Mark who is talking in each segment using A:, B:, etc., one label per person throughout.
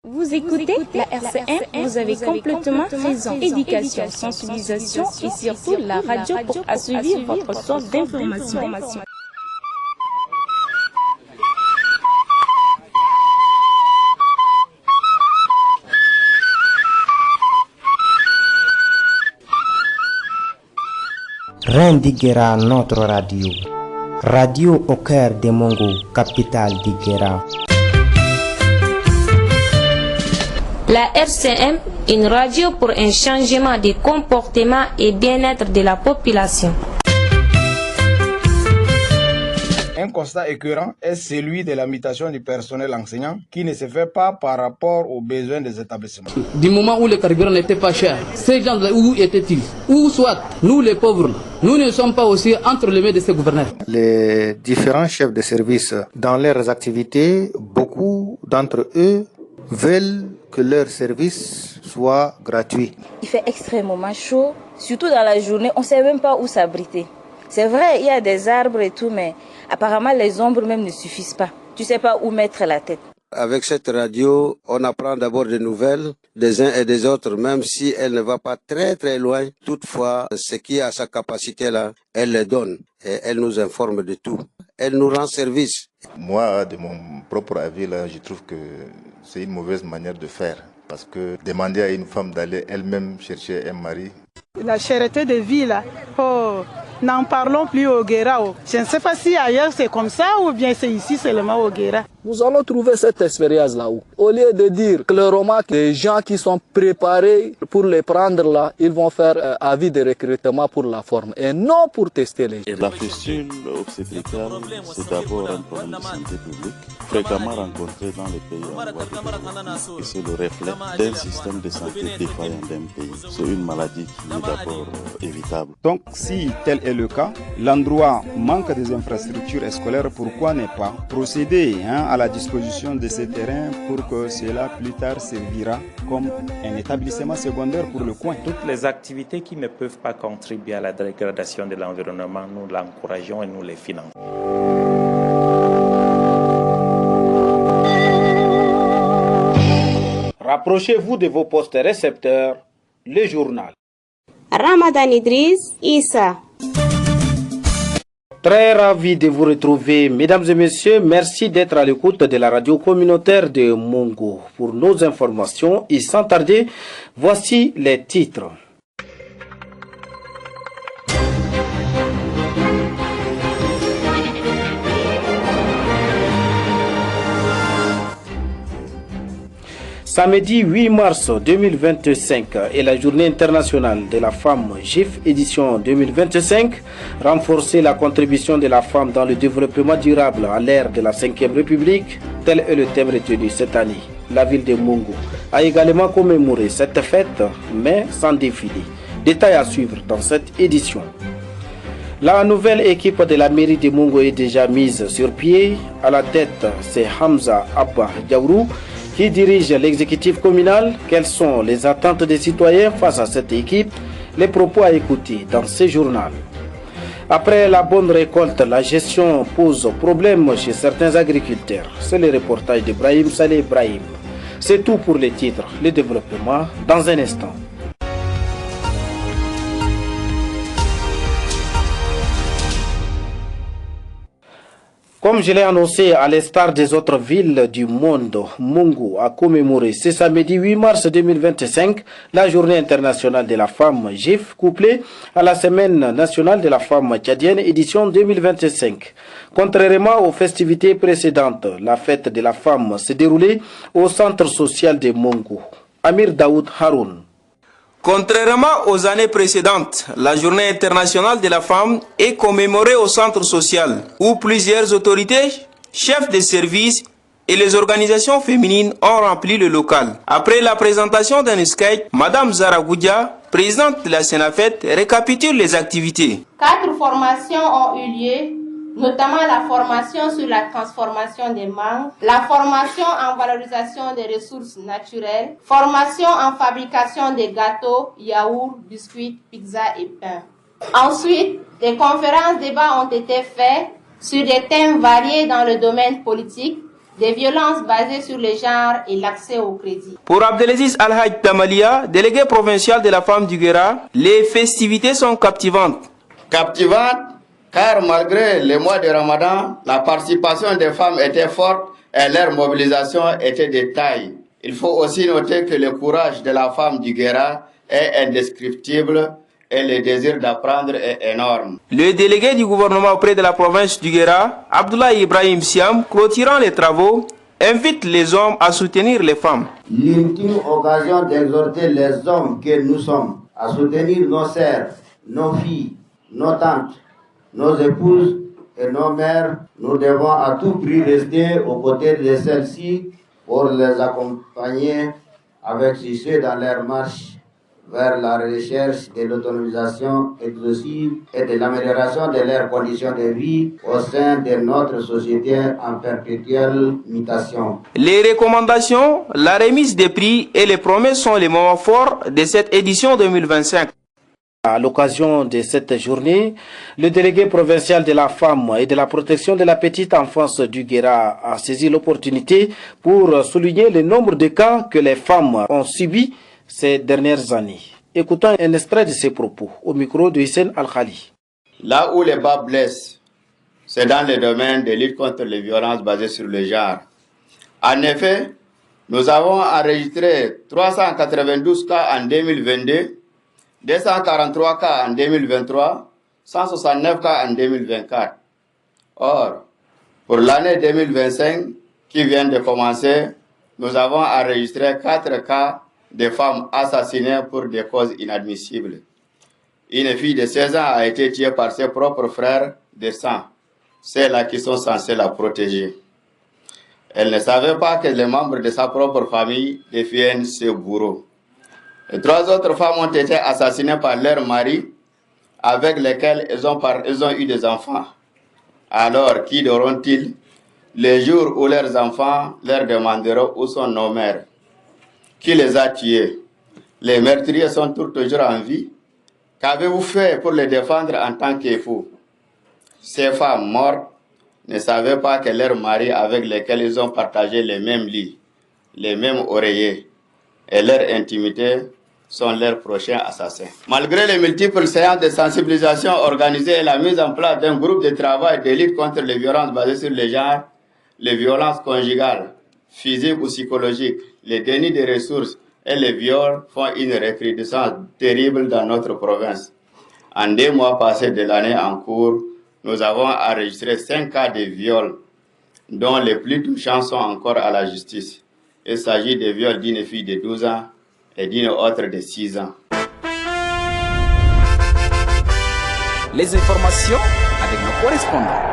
A: Vous écoutez la RCM, vous avez complètement raison. Éducation, sensibilisation et surtout la radio pour assouvir votre soif d'information.
B: Rendiguera notre radio. Radio au cœur des Mongo, capitale d'Iguera.
C: La RCM, une radio pour un changement de comportement et bien-être de la population.
D: Un constat écœurant est celui de la mutation du personnel enseignant qui ne se fait pas par rapport aux besoins des établissements.
E: Du moment où le carburant n'était pas cher, ces gens-là, où étaient-ils? Ou soit, nous les pauvres, nous ne sommes pas aussi entre les mains de ces gouverneurs.
F: Les différents chefs de service, dans leurs activités, beaucoup d'entre eux veulent que leur service soit gratuit.
G: Il fait extrêmement chaud, surtout dans la journée, on ne sait même pas où s'abriter. C'est vrai, il y a des arbres et tout, mais apparemment les ombres même ne suffisent pas. Tu ne sais pas où mettre la tête.
H: Avec cette radio, on apprend d'abord des nouvelles des uns et des autres, même si elle ne va pas très très loin. Toutefois, ce qui a sa capacité là, elle le donne et elle nous informe de tout. Elle nous rend service.
I: Moi, de mon propre avis, là, je trouve que c'est une mauvaise manière de faire. Parce que demander à une femme d'aller elle-même chercher un mari.
J: La cherté de vie, là, n'en parlons plus au Guéra. Je ne sais pas si ailleurs c'est comme ça ou bien c'est ici seulement au Guéra.
E: Nous allons trouver cette expérience là-haut. Au lieu de dire clairement que les gens qui sont préparés pour les prendre là, ils vont faire avis de recrutement pour la forme et non pour tester les gens.
K: La fistule obstétricale, c'est d'abord un problème de santé publique, fréquemment rencontré dans les pays en voie de développement. Et c'est le reflet d'un système de santé défaillant d'un pays. C'est une maladie qui est d'abord évitable.
D: Donc, si tel est le cas, l'endroit manque des infrastructures scolaires, pourquoi ne pas procéder à la disposition de ces terrains pour que cela plus tard servira comme un établissement secondaire pour le coin.
L: Toutes les activités qui ne peuvent pas contribuer à la dégradation de l'environnement, nous l'encourageons et nous les finançons.
M: Rapprochez-vous de vos postes récepteurs, le journal.
N: Ramadan Idriss Issa.
M: Très ravi de vous retrouver, mesdames et messieurs. Merci d'être à l'écoute de la radio communautaire de Mongo. Pour nos informations et sans tarder, voici les titres. Samedi 8 mars 2025 est la journée internationale de la femme GIF édition 2025. Renforcer la contribution de la femme dans le développement durable à l'ère de la 5e République, tel est le thème retenu cette année. La ville de Mongo a également commémoré cette fête, mais sans défilé. Détail à suivre dans cette édition. La nouvelle équipe de la mairie de Mongo est déjà mise sur pied. À la tête, c'est Hamza Abba Diaourou qui dirige l'exécutif communal. Quelles sont les attentes des citoyens face à cette équipe? Les propos à écouter dans ce journal. Après la bonne récolte, la gestion pose problème chez certains agriculteurs. C'est le reportage d'Ibrahim Saleh Ibrahim. C'est tout pour les titres. Le développement dans un instant. Comme je l'ai annoncé, à l'instar des autres villes du monde, Mongo a commémoré ce samedi 8 mars 2025 la journée internationale de la femme GIF, couplée à la semaine nationale de la femme tchadienne édition 2025. Contrairement aux festivités précédentes, la fête de la femme s'est déroulée au centre social de Mongo. Amir Daoud Haroun.
O: Contrairement aux années précédentes, la journée internationale de la femme est commémorée au centre social, où plusieurs autorités, chefs de service et les organisations féminines ont rempli le local. Après la présentation d'un sketch, Madame Zara Goudia, présidente de la Sénafet, récapitule les activités.
P: 4 formations ont eu lieu, notamment la formation sur la transformation des mangues, la formation en valorisation des ressources naturelles, formation en fabrication des gâteaux, yaourts, biscuits, pizzas et pain. Ensuite, des conférences débats ont été faites sur des thèmes variés dans le domaine politique, des violences basées sur le genre et l'accès au crédit.
O: Pour Abdelaziz Al-Haj Damalia, délégué provincial de la femme du Guéra, les festivités sont captivantes.
Q: Captivantes car malgré les mois de Ramadan, la participation des femmes était forte et leur mobilisation était de taille. Il faut aussi noter que le courage de la femme du Guéra est indescriptible et le désir d'apprendre est énorme.
O: Le délégué du gouvernement auprès de la province du Guéra, Abdoulaye Ibrahim Siam, clôturant les travaux, invite les hommes à soutenir les femmes.
R: L'ultime occasion d'exhorter les hommes que nous sommes à soutenir nos sœurs, nos filles, nos tantes, nos épouses et nos mères. Nous devons à tout prix rester aux côtés de celles-ci pour les accompagner avec succès dans leur marche vers la recherche de l'autonomisation inclusive et de l'amélioration de leurs conditions de vie au sein de notre société en perpétuelle mutation.
O: Les recommandations, la remise des prix et les promesses sont les moments forts de cette édition 2025.
M: À l'occasion de cette journée, le délégué provincial de la femme et de la protection de la petite enfance du Guéra a saisi l'opportunité pour souligner le nombre de cas que les femmes ont subis ces dernières années. Écoutons un extrait de ses propos au micro de Hissène Al-Khali.
Q: Là où les bas blessent, c'est dans le domaine de lutte contre les violences basées sur le genre. En effet, nous avons enregistré 392 cas en 2022, 243 cas en 2023, 169 cas en 2024. Or, pour l'année 2025 qui vient de commencer, nous avons enregistré 4 cas de femmes assassinées pour des causes inadmissibles. Une fille de 16 ans a été tuée par ses propres frères de sang, celles-là qui sont censées la protéger. Elle ne savait pas que les membres de sa propre famille deviennent ses bourreaux. Les 3 autres femmes ont été assassinées par leurs maris avec lesquels elles ont eu des enfants. Alors, qui auront-ils les jours où leurs enfants leur demanderont où sont nos mères? Qui les a tués? Les meurtriers sont toujours en vie. Qu'avez-vous fait pour les défendre en tant qu'époux? Ces femmes mortes ne savaient pas que leurs maris avec lesquels ils ont partagé les mêmes lits, les mêmes oreillers et leur intimité sont leurs prochains assassins. Malgré les multiples séances de sensibilisation organisées et la mise en place d'un groupe de travail de lutte contre les violences basées sur le genre, les violences conjugales, physiques ou psychologiques, les dénis de ressources et les viols font une recrudescence terrible dans notre province. En 2 mois passés de l'année en cours, nous avons enregistré 5 cas de viols, dont les plus touchants sont encore à la justice. Il s'agit de viols d'une fille de 12 ans et d'une autre de 6 ans.
S: Les informations avec nos correspondants.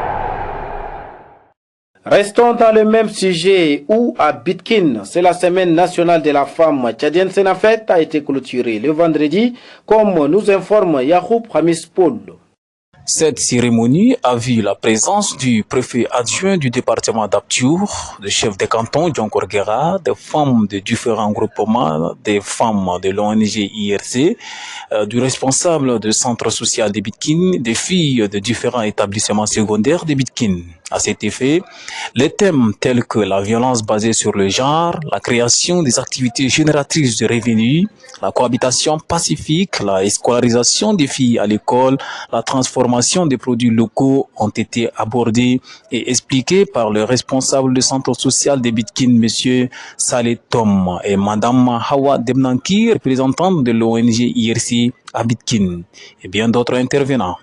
M: Restons dans le même sujet où à Bitkin, c'est la semaine nationale de la femme tchadienne Senafet a été clôturée le vendredi, comme nous informe Yahoub Hamis Paul.
T: Cette cérémonie a vu la présence du préfet adjoint du département d'Abtiour, du chef de canton Djonkor Guerra, des femmes de différents groupements, des femmes de l'ONG IRC, du responsable du centre social de Bitkin, des filles de différents établissements secondaires de Bitkin. À cet effet, les thèmes tels que la violence basée sur le genre, la création des activités génératrices de revenus, la cohabitation pacifique, la scolarisation des filles à l'école, la transformation des produits locaux ont été abordés et expliqués par le responsable du centre social de Bitkin, M. Saleh Tom, et Mme Hawa Debnanki, représentante de l'ONG IRC à Bitkin, et bien d'autres intervenants.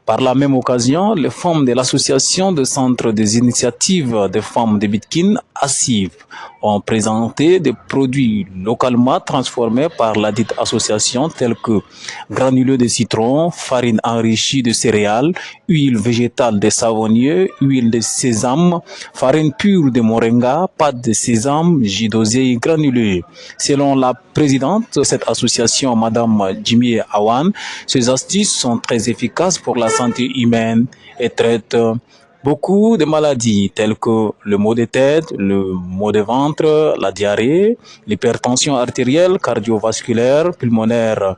T: Par la même occasion, les femmes de l'association de centres des initiatives des femmes de Bitkin, ASIV, ont présenté des produits localement transformés par la dite association tels que granuleux de citron, farine enrichie de céréales, huile végétale de savonnier, huile de sésame, farine pure de moringa, pâte de sésame, jus d'oseille granulé. Selon la présidente de cette association, Madame Jimmy Awan, ces astuces sont très efficaces pour la santé humaine et traitent beaucoup de maladies telles que le maux de tête, le maux de ventre, la diarrhée, l'hypertension artérielle, cardiovasculaire, pulmonaire,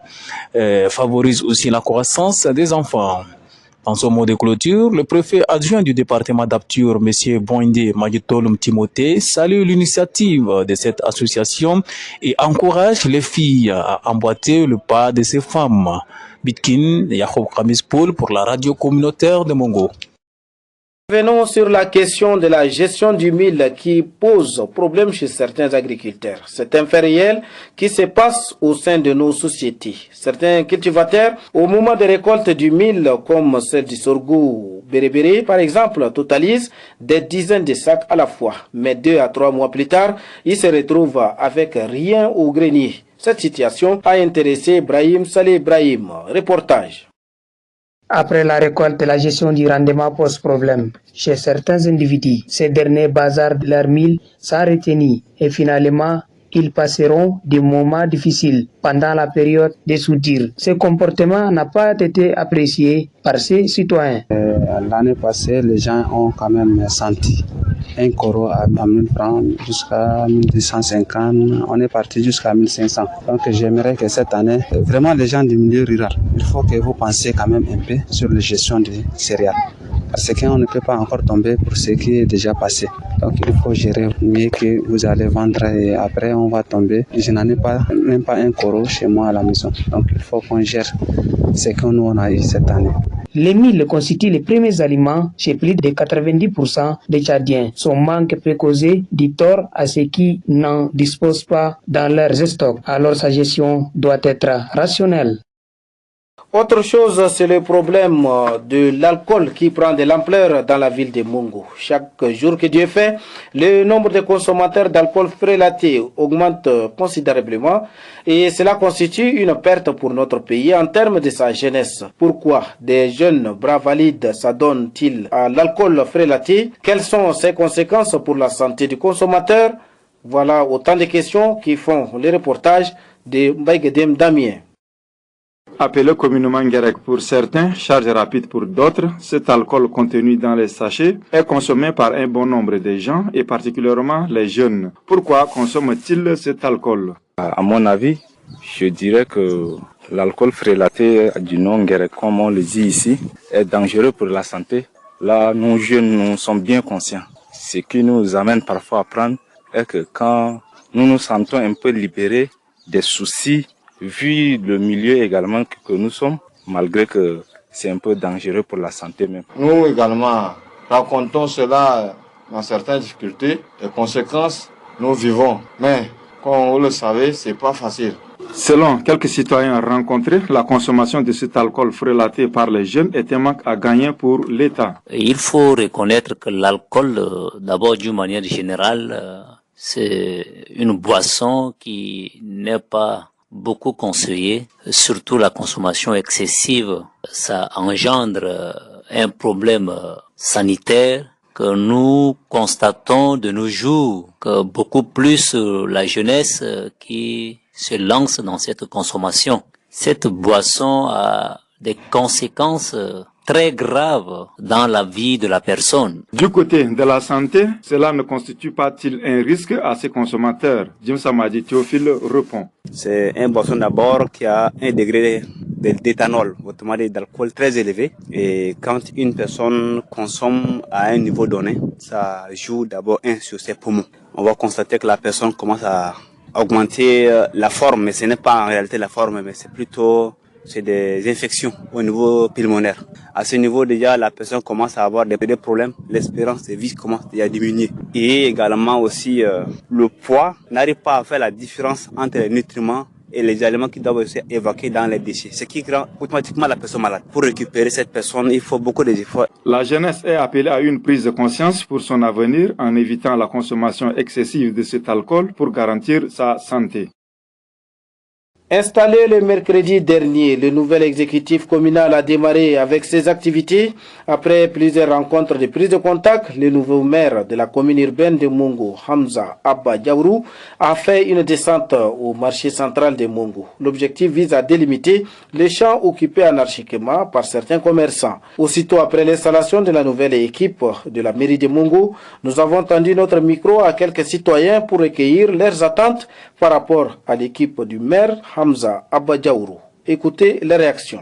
T: favorise aussi la croissance des enfants. Dans son mot de clôture, le préfet adjoint du département d'Apture, M. Boindé Magitolum Timothée, salue l'initiative de cette association et encourage les filles à emboîter le pas de ces femmes. Bitkin, Yacoub Kamispoul pour la radio communautaire de Mongo.
M: Venons sur la question de la gestion du mil qui pose problème chez certains agriculteurs. C'est un fait réel qui se passe au sein de nos sociétés. Certains cultivateurs, au moment de récolte du mil, comme celle du sorgho bérébéré par exemple, totalisent des dizaines de sacs à la fois. Mais 2 à 3 mois plus tard, ils se retrouvent avec rien au grenier. Cette situation a intéressé Brahim Saleh Brahim. Reportage.
U: Après la récolte, la gestion du rendement pose problème. Chez certains individus, ces derniers bazardent leur mil sans retenue et finalement, ils passeront des moments difficiles pendant la période de soudure. Ce comportement n'a pas été apprécié par ces citoyens.
V: L'année passée, les gens ont quand même senti un coro à 1000 francs jusqu'à 1250. On est parti jusqu'à 1500. Donc j'aimerais que cette année, vraiment les gens du milieu rural, il faut que vous pensiez quand même un peu sur la gestion des céréales. Parce qu'on ne peut pas encore tomber pour ce qui est déjà passé. Donc il faut gérer mieux que vous allez vendre et après on va tomber. Je n'en ai pas, même pas un coro chez moi à la maison. Donc il faut qu'on gère ce que nous on a eu cette année.
U: Les milles constituent les premiers aliments chez plus de 90% des Tchadiens. Son manque peut causer du tort à ceux qui n'en disposent pas dans leurs stocks. Alors sa gestion doit être rationnelle.
M: Autre chose, c'est le problème de l'alcool qui prend de l'ampleur dans la ville de Mongo. Chaque jour que Dieu fait, le nombre de consommateurs d'alcool frélaté augmente considérablement et cela constitue une perte pour notre pays en termes de sa jeunesse. Pourquoi des jeunes bras valides s'adonnent-ils à l'alcool frélaté? Quelles sont ses conséquences pour la santé du consommateur? Voilà autant de questions qui font le reportage de Mbaïgedem Damien.
D: Appelé communément Guérec pour certains, charge rapide pour d'autres, cet alcool contenu dans les sachets est consommé par un bon nombre de gens et particulièrement les jeunes. Pourquoi consomment-ils cet alcool?
W: À mon avis, je dirais que l'alcool frélaté du nom Guérec, comme on le dit ici, est dangereux pour la santé. Là, nous jeunes, nous sommes bien conscients. Ce qui nous amène parfois à prendre est que quand nous nous sentons un peu libérés des soucis, vu le milieu également que nous sommes, malgré que c'est un peu dangereux pour la santé même.
X: Nous également rencontrons cela dans certaines difficultés. Les conséquences, nous vivons. Mais, comme vous le savez, c'est pas facile.
D: Selon quelques citoyens rencontrés, la consommation de cet alcool frélaté par les jeunes est un manque à gagner pour l'État.
Y: Il faut reconnaître que l'alcool, d'abord d'une manière générale, c'est une boisson qui n'est pas beaucoup conseillé, surtout la consommation excessive. Ça engendre un problème sanitaire que nous constatons de nos jours, que beaucoup plus la jeunesse qui se lance dans cette consommation. Cette boisson a des conséquences très grave dans la vie de la personne.
D: Du côté de la santé, cela ne constitue pas-il un risque à ces consommateurs? Jim Samadi Théophile répond.
Z: C'est une boisson d'abord qui a un degré d'éthanol, autrement dit d'alcool très élevé. Et quand une personne consomme à un niveau donné, ça joue d'abord sur ses poumons. On va constater que la personne commence à augmenter la forme, mais ce n'est pas en réalité la forme, mais c'est plutôt des infections au niveau pulmonaire. À ce niveau, déjà, la personne commence à avoir des problèmes. L'espérance de vie commence déjà à diminuer. Et également aussi, le poids n'arrive pas à faire la différence entre les nutriments et les aliments qui doivent être évacués dans les déchets. Ce qui rend automatiquement la personne malade. Pour récupérer cette personne, il faut beaucoup d'efforts.
D: La jeunesse est appelée à une prise de conscience pour son avenir en évitant la consommation excessive de cet alcool pour garantir sa santé.
M: Installé le mercredi dernier, le nouvel exécutif communal a démarré avec ses activités. Après plusieurs rencontres de prise de contact, le nouveau maire de la commune urbaine de Mongo, Hamza Abba Diaourou, a fait une descente au marché central de Mongo. L'objectif vise à délimiter les champs occupés anarchiquement par certains commerçants. Aussitôt après l'installation de la nouvelle équipe de la mairie de Mongo, nous avons tendu notre micro à quelques citoyens pour recueillir leurs attentes par rapport à l'équipe du maire Hamza Abba Diaourou. Écoutez les réactions.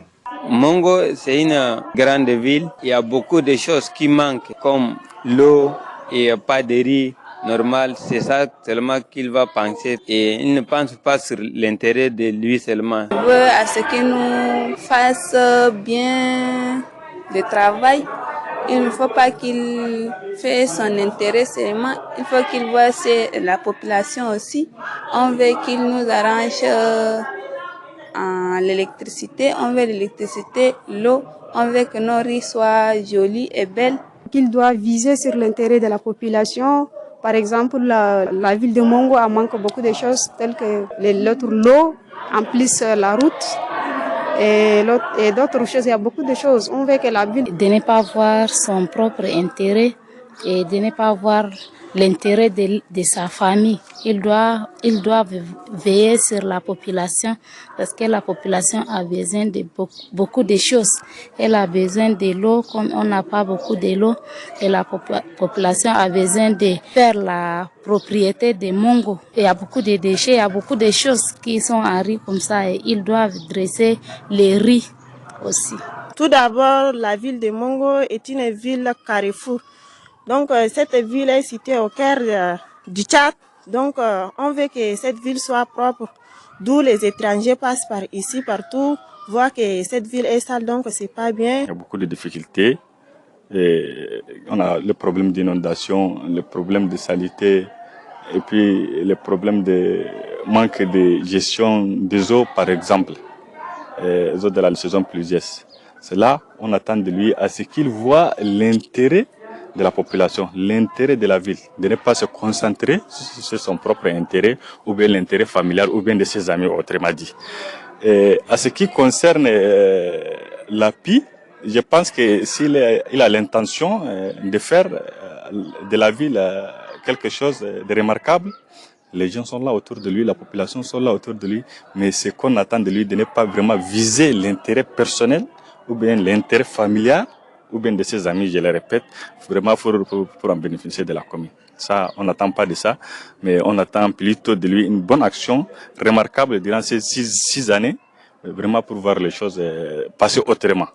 A: Mongo, c'est une grande ville. Il y a beaucoup de choses qui manquent, comme l'eau et pas de riz normal. C'est ça seulement qu'il va penser. Et il ne pense pas sur l'intérêt de lui seulement.
B: Je veux à ce qu'il nous fasse bien le travail. Il ne faut pas qu'il fasse son intérêt seulement. Il faut qu'il voie la population aussi. On veut qu'il nous arrange l'électricité, on veut l'électricité, l'eau, on veut que nos riz soient jolis et belles.
C: Qu'il doit viser sur l'intérêt de la population. Par exemple, la ville de Mongo manque beaucoup de choses telles que l'eau, en plus la route et d'autres choses. Il y a beaucoup de choses. On veut que la ville...
F: De ne pas voir son propre intérêt et de ne pas voir l'intérêt de sa famille. Il doit veiller sur la population parce que la population a besoin de beaucoup de choses. Elle a besoin de l'eau comme on n'a pas beaucoup de l'eau et la population a besoin de faire la propriété de Mongo. Il y a beaucoup de déchets, il y a beaucoup de choses qui sont en riz comme ça et ils doivent dresser les riz aussi.
G: Tout d'abord, la ville de Mongo est une ville carrefour. Donc cette ville est située au cœur du Tchad. Donc on veut que cette ville soit propre. D'où les étrangers passent par ici, partout, voient que cette ville est sale, donc c'est pas bien.
W: Il y a beaucoup de difficultés. Et on a le problème d'inondation, le problème de saleté, et puis le problème de manque de gestion des eaux, par exemple, les eaux de la saison pluvieuse. C'est là on attend de lui à ce qu'il voit l'intérêt de la population, l'intérêt de la ville, de ne pas se concentrer sur son propre intérêt ou bien l'intérêt familial ou bien de ses amis, autrement dit. Et à ce qui concerne l'API, je pense que s'il a l'intention de faire de la ville quelque chose de remarquable, les gens sont là autour de lui, la population sont là autour de lui, mais ce qu'on attend de lui, de ne pas vraiment viser l'intérêt personnel ou bien l'intérêt familial, ou bien de ses amis, je le répète, vraiment pour en bénéficier de la commune. Ça, on n'attend pas de ça, mais on attend plutôt de lui une bonne action remarquable durant ces 6 années, vraiment pour voir les choses passer autrement.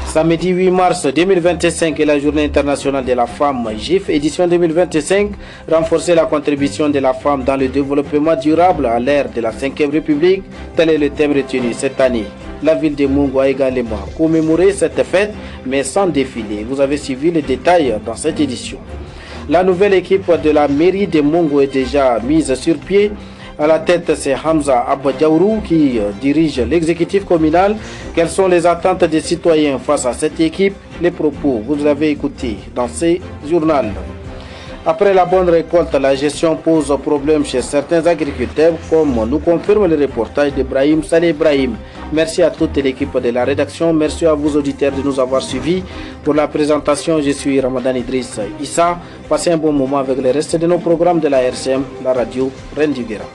M: Samedi 8 mars 2025 est la journée internationale de la femme GIF, édition 2025, renforcer la contribution de la femme dans le développement durable à l'ère de la 5e République, tel est le thème retenu cette année. La ville de Mongo a également commémoré cette fête, mais sans défilé. Vous avez suivi les détails dans cette édition. La nouvelle équipe de la mairie de Mongo est déjà mise sur pied. À la tête, c'est Hamza Abadjaourou qui dirige l'exécutif communal. Quelles sont les attentes des citoyens face à cette équipe? Les propos, vous avez écouté dans ces journaux. Après la bonne récolte, la gestion pose problème chez certains agriculteurs, comme nous confirme le reportage d'Ibrahim Saleh Ibrahim. Merci à toute l'équipe de la rédaction. Merci à vous auditeurs de nous avoir suivis. Pour la présentation, je suis Ramadan Idriss Issa. Passez un bon moment avec le reste de nos programmes de la RCM, la radio Reine du Guéra.